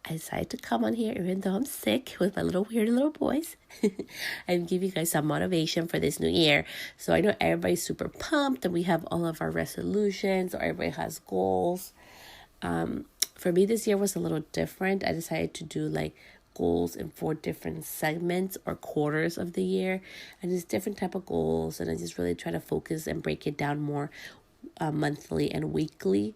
I decided to come on here even though I'm sick with my weird little voice and give you guys some motivation for this new year. So I know everybody's super pumped and we have all of our resolutions or everybody has goals. For me, this year was a little different. I decided to do like goals in 4 different segments or quarters of the year, and just different type of goals. And I just really try to focus and break it down more monthly and weekly,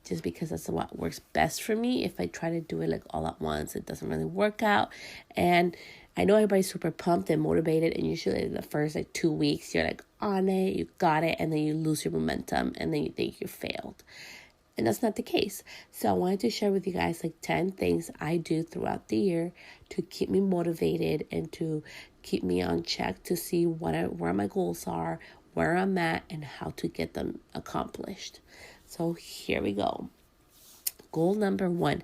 just because that's what works best for me. If I try to do it like all at once, it doesn't really work out. And I know everybody's super pumped and motivated, and usually the first like 2 weeks you're like on it, you got it, and then you lose your momentum and then you think you failed. And that's not the case. So I wanted to share with you guys like 10 things I do throughout the year to keep me motivated and to keep me on check to see where my goals are, where I'm at, and how to get them accomplished. So here we go. Goal number 1.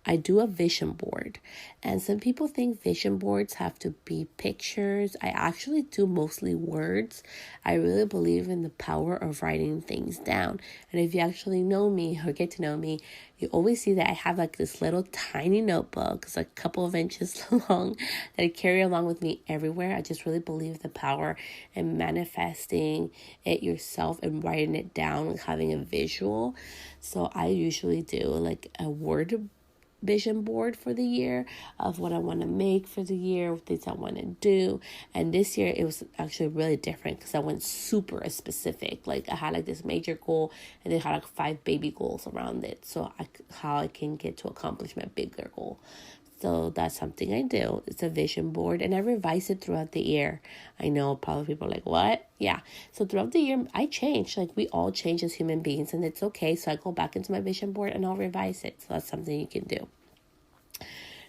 I do a vision board. And some people think vision boards have to be pictures. I actually do mostly words. I really believe in the power of writing things down. And if you actually know me or get to know me, you always see that I have like this little tiny notebook. It's like a couple of inches long that I carry along with me everywhere. I just really believe the power in manifesting it yourself and writing it down and having a visual. So I usually do like a word vision board for the year of what I want to make for the year, things I want to do. And this year it was actually really different because I went super specific. Like I had like this major goal and then had like 5 baby goals around it. So how I can get to accomplish my bigger goal. So that's something I do. It's a vision board and I revise it throughout the year. I know probably people are like, what? Yeah. So throughout the year, I change. Like we all change as human beings and it's okay. So I go back into my vision board and I'll revise it. So that's something you can do.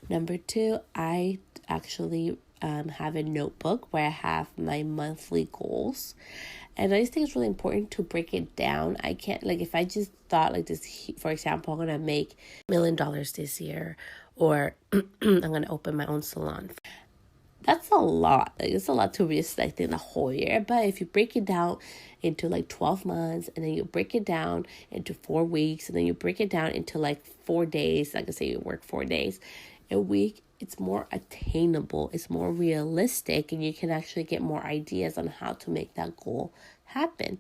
Number 2, I actually have a notebook where I have my monthly goals. And I just think it's really important to break it down. I can't, like, if I just thought like this, for example, I'm going to make $1 million this year, or I'm going to open my own salon. That's a lot. Like, it's a lot to be expecting the whole year. But if you break it down into like 12 months, and then you break it down into 4 weeks, and then you break it down into like 4 days, like I say, you work 4 days a week, it's more attainable, it's more realistic, and you can actually get more ideas on how to make that goal happen.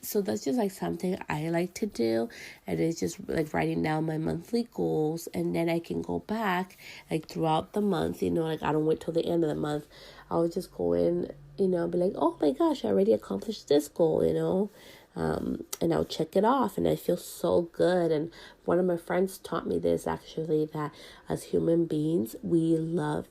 So that's just like something I like to do, and it's just like writing down my monthly goals, and then I can go back like throughout the month, like I don't wait till the end of the month. I'll just go in, be like, oh my gosh, I already accomplished this goal, and I'll check it off and I feel so good. And one of my friends taught me this actually, that as human beings, we love,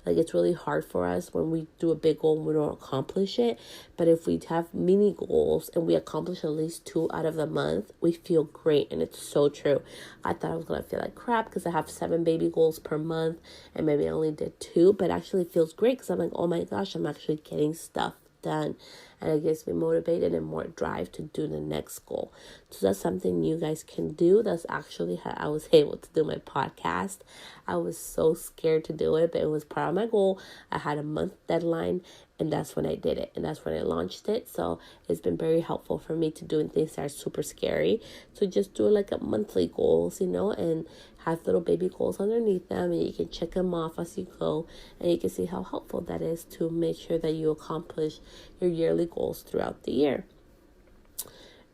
like it's really hard for us when we do a big goal and we don't accomplish it. But if we have mini goals and we accomplish at least 2 out of the month, we feel great. And it's so true. I thought I was going to feel like crap because I have 7 baby goals per month and maybe I only did 2, but actually it feels great because I'm like, oh my gosh, I'm actually getting stuff done, and it gets me motivated and more drive to do the next goal. So that's something you guys can do. That's actually how I was able to do my podcast. I was so scared to do it, but it was part of my goal. I had a month deadline, and that's when I did it, and that's when I launched it. So it's been very helpful for me to doing things that are super scary. So just do like a monthly goals, and have little baby goals underneath them, and you can check them off as you go, and you can see how helpful that is to make sure that you accomplish your yearly goals throughout the year.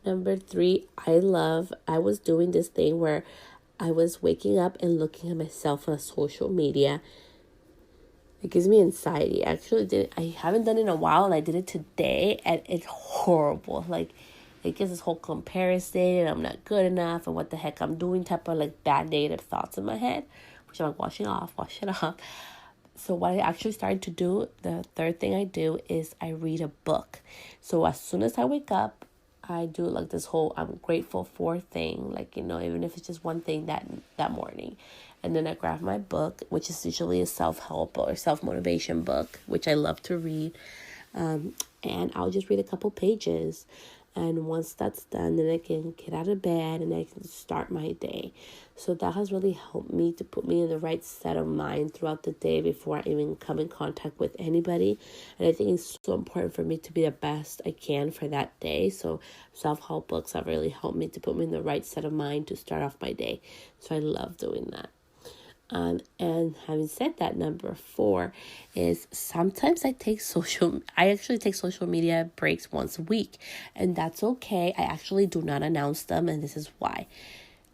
Number 3, I was doing this thing where I was waking up and looking at myself on social media. It gives me anxiety. I haven't done it in a while, and I did it today, and it's horrible. Like, it gets this whole comparison, and I'm not good enough, and what the heck I'm doing type of like bad negative thoughts in my head, which I'm like, wash it off. So what I actually started to do, the third thing I do is I read a book. So as soon as I wake up, I do like this whole I'm grateful for thing, like, even if it's just one thing that morning. And then I grab my book, which is usually a self-help or self-motivation book, which I love to read. And I'll just read a couple pages. And once that's done, then I can get out of bed and I can start my day. So that has really helped me to put me in the right set of mind throughout the day before I even come in contact with anybody. And I think it's so important for me to be the best I can for that day. So self-help books have really helped me to put me in the right set of mind to start off my day. So I love doing that. And having said that, number 4 is sometimes I actually take social media breaks once a week, and that's okay. I actually do not announce them, and this is why.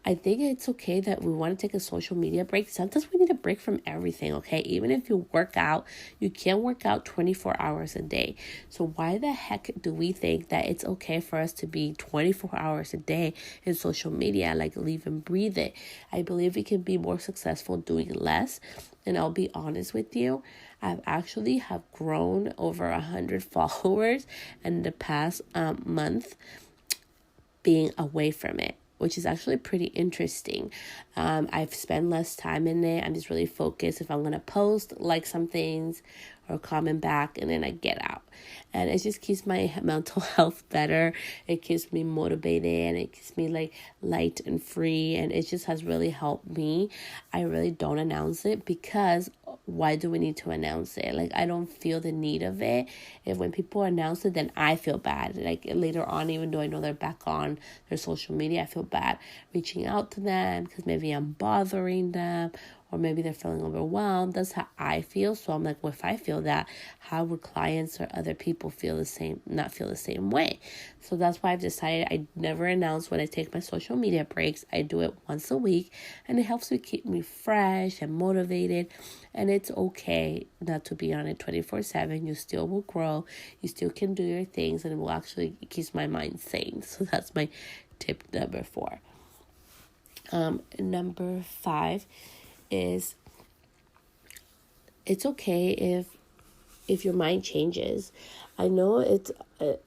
I think it's okay that we want to take a social media break. Sometimes we need a break from everything, okay? Even if you work out, you can't work out 24 hours a day. So why the heck do we think that it's okay for us to be 24 hours a day in social media, like live and breathe it? I believe we can be more successful doing less. And I'll be honest with you, I've actually have grown over 100 followers in the past month being away from it, which is actually pretty interesting. I've spent less time in it. I'm just really focused if I'm going to post, like some things, or comment back, and then I get out. And it just keeps my mental health better. It keeps me motivated, and it keeps me like light and free, and it just has really helped me. I really don't announce it because why do we need to announce it? Like, I don't feel the need of it. If when people announce it, then I feel bad. Like later on, even though I know they're back on their social media, I feel bad reaching out to them because maybe I'm bothering them, or maybe they're feeling overwhelmed. That's how I feel. So I'm like, well, if I feel that, how would clients or other people not feel the same way? So that's why I've decided I never announce when I take my social media breaks. I do it once a week, and it helps me keep me fresh and motivated. And it's okay not to be on it 24/7. You still will grow. You still can do your things, and it will actually keep my mind sane. So that's my tip number 4. Number 5 is it's okay if your mind changes. I know it's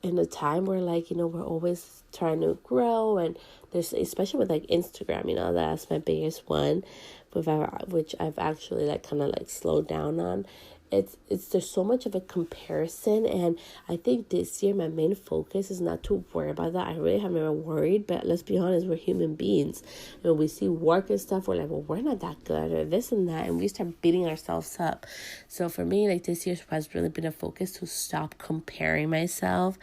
in a time where we're always trying to grow, and there's, especially with like Instagram, that's my biggest one, which I've actually kind of slowed down on. There's so much of a comparison, and I think this year my main focus is not to worry about that. I really have never worried, but let's be honest, we're human beings. When we see work and stuff, we're like, well, we're not that good, or this and that, and we start beating ourselves up. So for me, this year has really been a focus to stop comparing myself.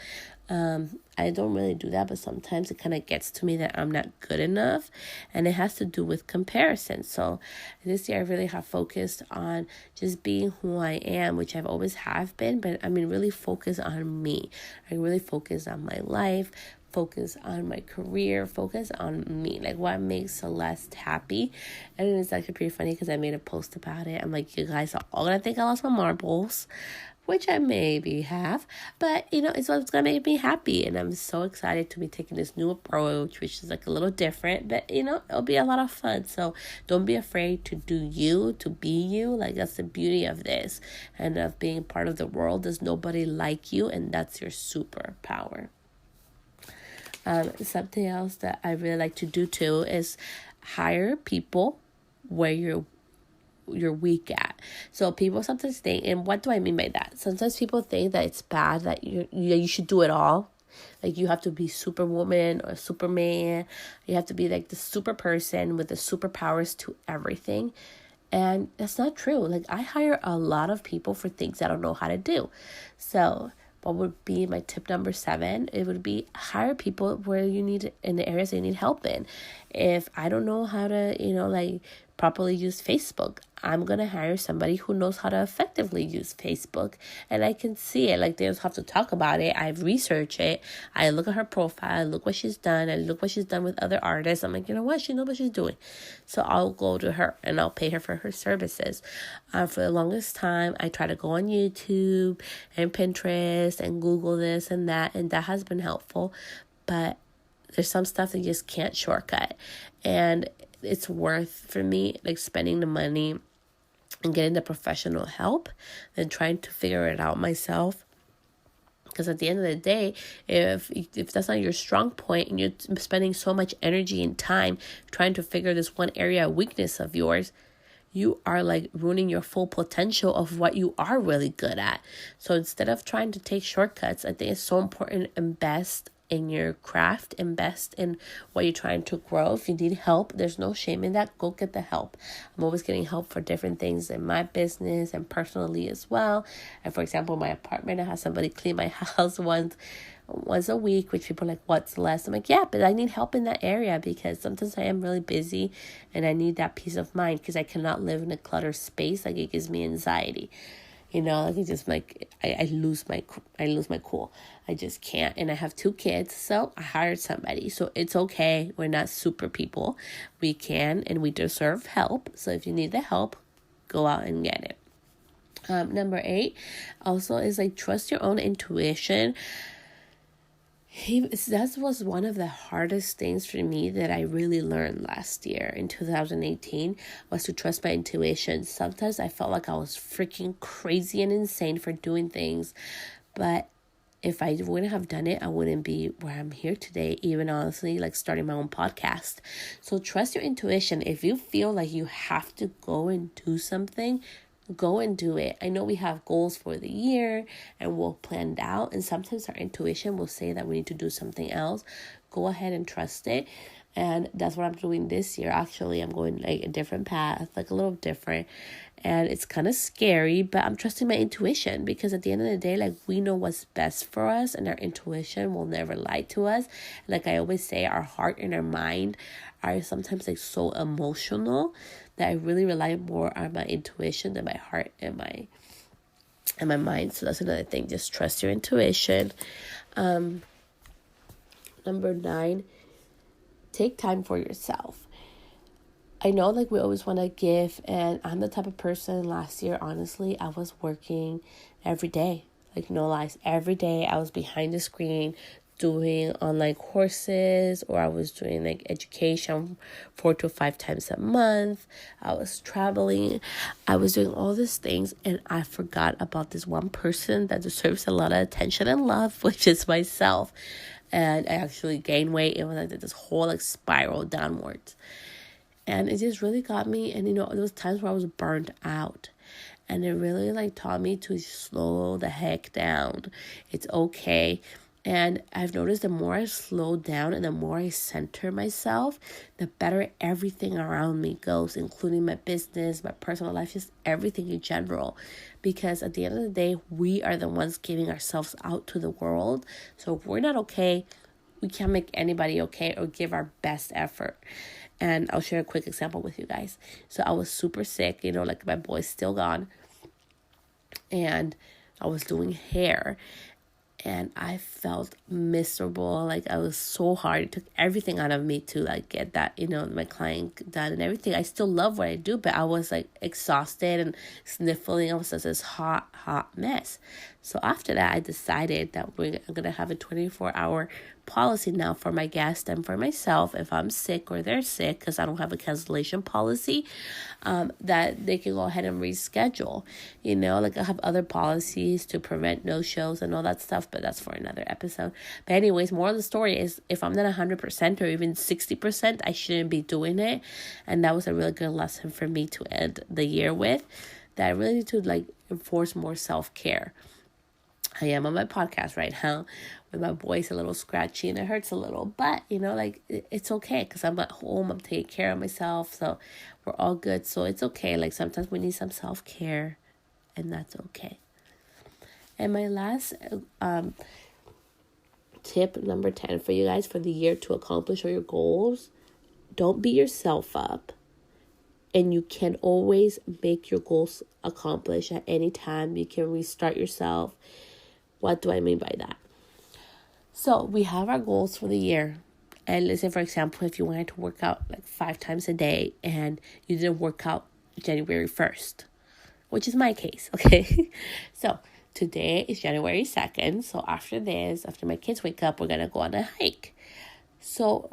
I don't really do that, but sometimes it kind of gets to me that I'm not good enough, and it has to do with comparison. So this year I really have focused on just being who I am, which I've always have been, but really focus on me. I really focus on my life, focus on my career, focus on me, like what makes Celeste happy. And it's actually pretty funny because I made a post about it. I'm like, you guys are all gonna think I lost my marbles, which I maybe have, but it's what's gonna make me happy. And I'm so excited to be taking this new approach, which is a little different, but it'll be a lot of fun. So don't be afraid to do you, to be you. That's the beauty of this and of being part of the world. There's nobody like you, and that's your superpower. Something else that I really like to do too is hire people where you're weak at. So people sometimes think, and what do I mean by that? Sometimes people think that it's bad that you should do it all. Like you have to be Superwoman or Superman. You have to be the super person with the superpowers to everything. And that's not true. I hire a lot of people for things I don't know how to do. So what would be my tip number 7? It would be hire people where you need, in the areas that you need help in. If I don't know how to, properly use Facebook, I'm going to hire somebody who knows how to effectively use Facebook, and I can see it. They don't have to talk about it. I've researched it. I look at her profile. I look what she's done. I look what she's done with other artists. I'm like, you know what? She knows what she's doing. So I'll go to her and I'll pay her for her services. For the longest time, I try to go on YouTube and Pinterest and Google this and that has been helpful. But there's some stuff that you just can't shortcut. And it's worth, for me, spending the money and getting the professional help than trying to figure it out myself. Because at the end of the day, if that's not your strong point and you're spending so much energy and time trying to figure this one area of weakness of yours, you are ruining your full potential of what you are really good at. So instead of trying to take shortcuts, I think it's so important to invest in your craft, invest in what you're trying to grow. If you need help, there's no shame in that. Go get the help. I'm always getting help for different things in my business and personally as well. And for example, my apartment, I have somebody clean my house once a week, which people are like, what's less? I'm like, yeah, but I need help in that area because sometimes I am really busy and I need that peace of mind because I cannot live in a cluttered space. Like, it gives me anxiety. Like it just I lose my cool. I just can't. And I have 2 kids, so I hired somebody. So it's okay. We're not super people. We can and we deserve help. So if you need the help, go out and get it. Number 8 also is like trust your own intuition. That was one of the hardest things for me that I really learned last year in 2018 was to trust my intuition. Sometimes I felt like I was freaking crazy and insane for doing things, but if I wouldn't have done it, I wouldn't be where I'm here today, even honestly, like starting my own podcast. So trust your intuition. If you feel like you have to go and do something, go and do it. I know we have goals for the year and we'll plan it out. And sometimes our intuition will say that we need to do something else. Go ahead and trust it. And that's what I'm doing this year. Actually, I'm going like a different path, like a little different. And it's kind of scary, but I'm trusting my intuition because at the end of the day, like we know what's best for us and our intuition will never lie to us. Like I always say, our heart and our mind are sometimes like so emotional that I really rely more on my intuition than my heart and my mind. So that's another thing. Just trust your intuition. Number 9, take time for yourself. I know like we always want to give, and I'm the type of person last year, honestly, I was working every day. Like no lies, every day I was behind the screen doing online courses, or I was doing like education 4 to 5 times a month. I was traveling. I was doing all these things, and I forgot about this one person that deserves a lot of attention and love, which is myself. And I actually gained weight. It was like this whole like spiral downwards. And it just really got me. And, there was times where I was burned out. And it really, like, taught me to slow the heck down. It's okay. And I've noticed the more I slow down and the more I center myself, the better everything around me goes, including my business, my personal life, just everything in general. Because at the end of the day, we are the ones giving ourselves out to the world. So if we're not okay, we can't make anybody okay or give our best effort. And I'll share a quick example with you guys. So I was super sick, like my boy's still gone. And I was doing hair. And I felt miserable. Like I was so hard. It took everything out of me to like get that, my client done and everything. I still love what I do, but I was like exhausted and sniffling. I was just this hot mess. So after that, I decided that I'm going to have a 24-hour policy now for my guests and for myself. If I'm sick or they're sick, because I don't have a cancellation policy, that they can go ahead and reschedule. Like I have other policies to prevent no-shows and all that stuff, but that's for another episode. But anyways, more of the story is if I'm not 100% or even 60%, I shouldn't be doing it. And that was a really good lesson for me to end the year with, that I really need to like enforce more self-care. I am on my podcast right now with my voice a little scratchy and it hurts a little, but it's okay because I'm at home, I'm taking care of myself, so we're all good. So it's okay. Like sometimes we need some self-care and that's okay. And my last tip, number 10 for you guys for the year to accomplish all your goals, don't beat yourself up. And you can always make your goals accomplish at any time. You can restart yourself. What do I mean by that? So we have our goals for the year. And let's say, for example, if you wanted to work out like 5 times a day and you didn't work out January 1st, which is my case, okay? So today is January 2nd. So after my kids wake up, we're going to go on a hike. So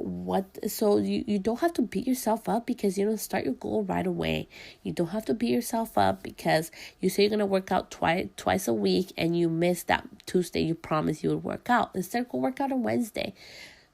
you don't have to beat yourself up because you don't start your goal right away. You don't have to beat yourself up because you say you're going to work out twice a week and you miss that Tuesday you promised you would work out. Instead, go work out on Wednesday.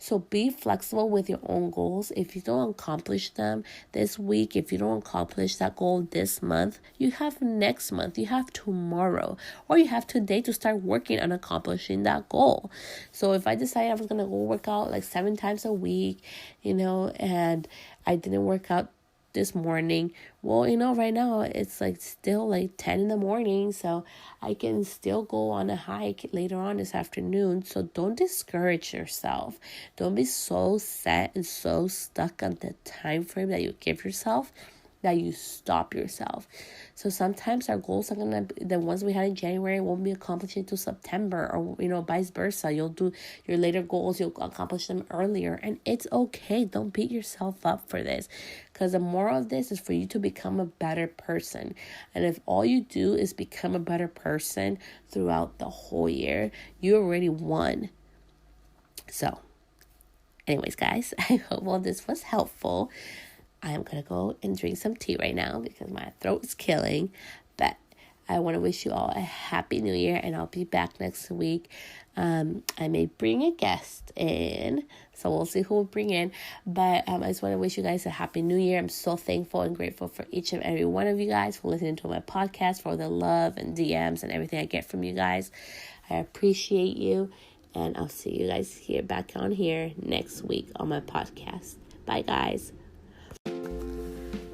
So be flexible with your own goals. If you don't accomplish them this week, if you don't accomplish that goal this month, you have next month, you have tomorrow, or you have today to start working on accomplishing that goal. So if I decided I was going to go work out like 7 times a week, and I didn't work out this morning, well, right now it's like still like 10 in the morning, so I can still go on a hike later on this afternoon. So don't discourage yourself. Don't be so set and so stuck on the time frame that you give yourself that you stop yourself. So sometimes our goals are gonna be, the ones we had in January won't be accomplished until September, or vice versa. You'll do your later goals, you'll accomplish them earlier, and it's okay. Don't beat yourself up for this, because the moral of this is for you to become a better person. And if all you do is become a better person throughout the whole year, you already won. So anyways, guys, I hope all this was helpful. I'm going to go and drink some tea right now because my throat is killing. But I want to wish you all a happy new year, and I'll be back next week. I may bring a guest in, so we'll see who we'll bring in. But I just want to wish you guys a happy new year. I'm so thankful and grateful for each and every one of you guys for listening to my podcast, for the love and DMs and everything I get from you guys. I appreciate you, and I'll see you guys back on here next week on my podcast. Bye, guys.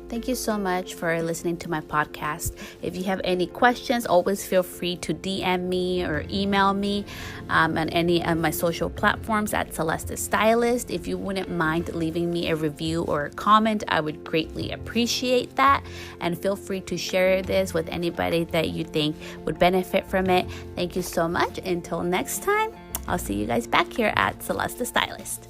Thank you so much for listening to my podcast. If you have any questions, always feel free to DM me or email me on any of my social platforms at Celeste Stylist. If you wouldn't mind leaving me a review or a comment, I would greatly appreciate that. And feel free to share this with anybody that you think would benefit from it. Thank you so much. Until next time, I'll see you guys back here at Celeste Stylist.